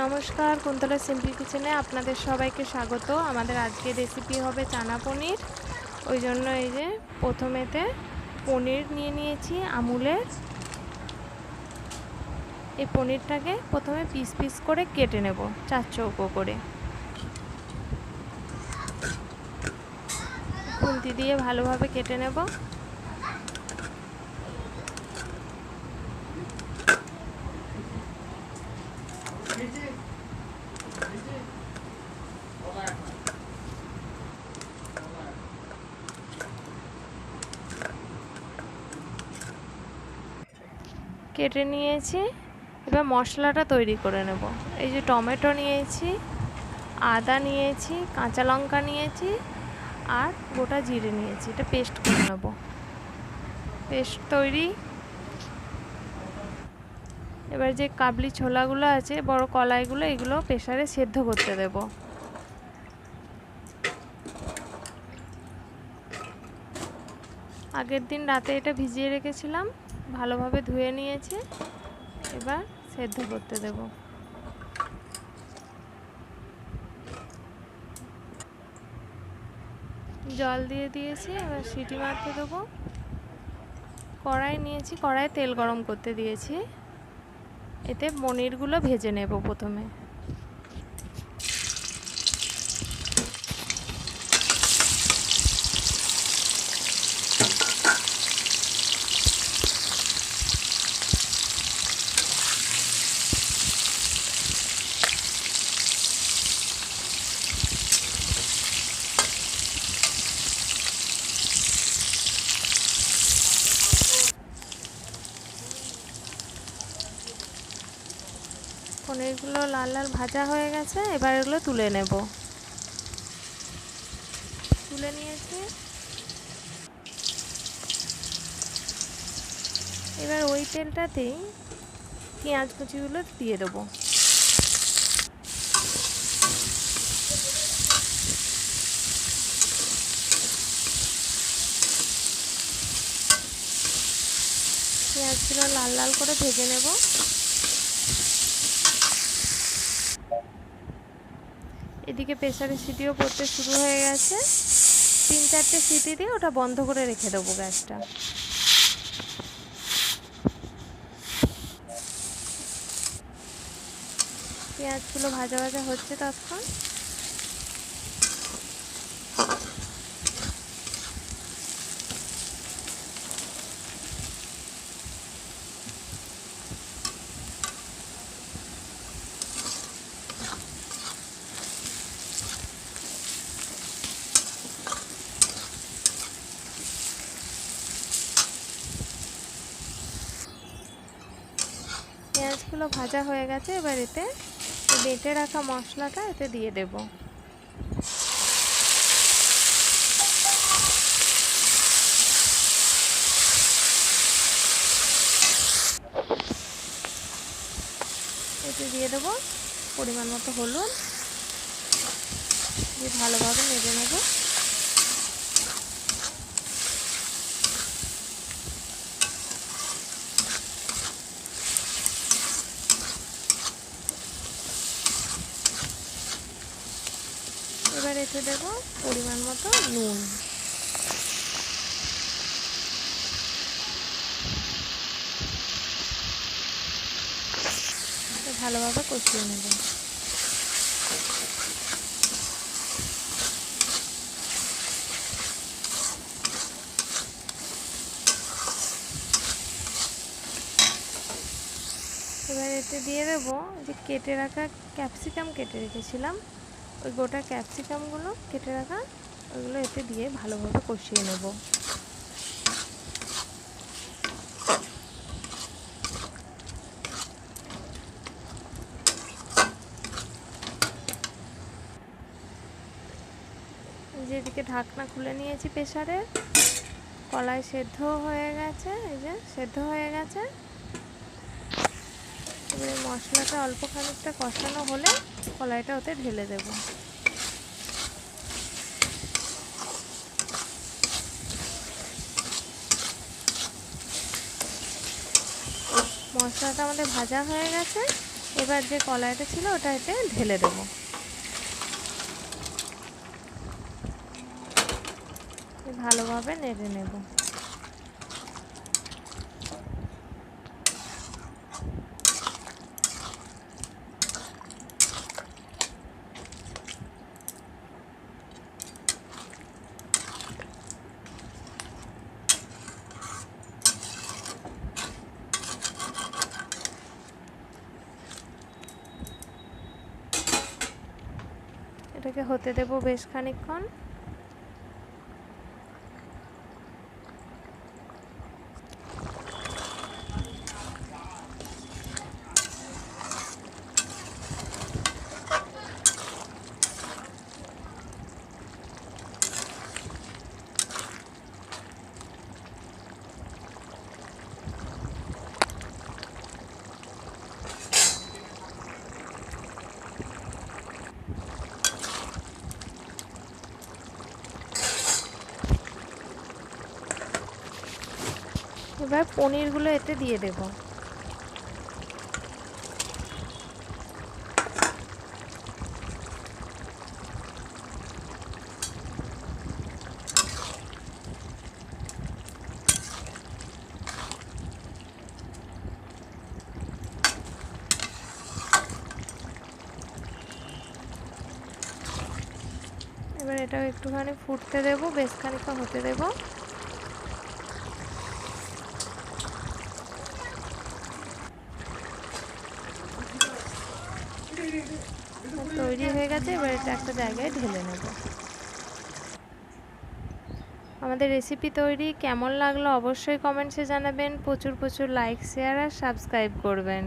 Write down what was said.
নমস্কার, কুন্তলা সিম্পল কিচেনে আপনাদের সবাইকে স্বাগত। আমাদের আজকের রেসিপি হবে চানা পনির। ওই জন্য এই যে প্রথমেতে পনির নিয়ে নিয়েছি আমুলের। এই পনিরটাকে প্রথমে পিস পিস করে কেটে নেব, 4 চৌকো করে। খুন্তি দিয়ে ভালোভাবে কেটে নেব। কেটে নিয়েছি, এবার মশলাটা তৈরি করে নেব। এই যে টমেটো নিয়েছি, আদা নিয়েছি, কাঁচা লঙ্কা নিয়েছি আর গোটা জিরে নিয়েছি। এটা পেস্ট করে নেব। পেস্ট তৈরি। এবার যে কাবলি ছোলাগুলো আছে, বড় কলাইগুলো, এগুলো প্রেসারে সেদ্ধ করতে দেব। আগের দিন রাতে এটা ভিজিয়ে রেখেছিলাম, ভালোভাবে ধুয়ে নিয়েছি। এবার সেদ্ধ করতে দেব। জল দিয়ে দিয়েছি, এবার সিটি মারতে দেবো। কড়াই নিয়েছি, কড়াইয়ে তেল গরম করতে দিয়েছি। এতে পনিরগুলো ভেজে নেব প্রথমে। পনিরগুলো লাল লাল ভাজা হয়ে গেছে, এবার এগুলো তুলে নেব। তুলে নিয়েছি। এবার ওই তেলটাতেই পেঁয়াজ কুচিগুলো দিয়ে দেবো। পেঁয়াজগুলো লাল লাল করে ভেজে নেব। এদিকে প্রেসারে সিটিও পড়তে শুরু হয়ে গেছে। 3-4টে সিটি দিয়ে ওটা বন্ধ করে রেখে দেবো গ্যাসটা। পেঁয়াজগুলো ভাজা ভাজা হচ্ছে তখন। পেঁয়াজগুলো ভাজা হয়ে গেছে, এবার এতে বেটে রাখা মশলাটা এতে দিয়ে দেব। এতে দিয়ে দেব পরিমাণ মতো হলুদ, দিয়ে ভালোভাবে নেড়ে নেব। এবার এতে দেব পরিমাণ মতো নুন। ভালোভাবে কষিয়ে নেব। এবার এতে দিয়ে দেব যে কেটে রাখা ক্যাপসিকাম কেটে রেখেছিলাম, ওই গোটা ক্যাপসিকামগুলো কেটে রাখা, ওইগুলো এতে দিয়ে ভালোভাবে কষিয়ে নেব। যেদিকে ঢাকনা খুলে নিয়েছি প্রেসারে, কলাই সেদ্ধ হয়ে গেছে। এই যে সেদ্ধ হয়ে গেছে। এবারে মশলাটা অল্প খানিকটা কষানো হলে কলাইটা ওতে ঢেলে দেব। মশলাটা আমাদের ভাজা হয়ে গেছে, এবার যে কলাইটা ছিল ওটা এতে ঢেলে দেবো। ভালোভাবে নেড়ে নেব। এটাকে হতে দেব বেশ খানিকক্ষণ। এবার পনিরগুলো এতে দিয়ে দেব। এবার এটাও একটুখানি ফুটতে দেব, বেশ খানিকটা হতে দেব। তৈরি হয়ে গেছে, এবার এটা একটা জায়গায় ঢেলে নেব। আমাদের রেসিপি তৈরি। কেমন লাগলো অবশ্যই কমেন্টসে জানাবেন। প্রচুর প্রচুর লাইক, শেয়ার আর সাবস্ক্রাইব করবেন।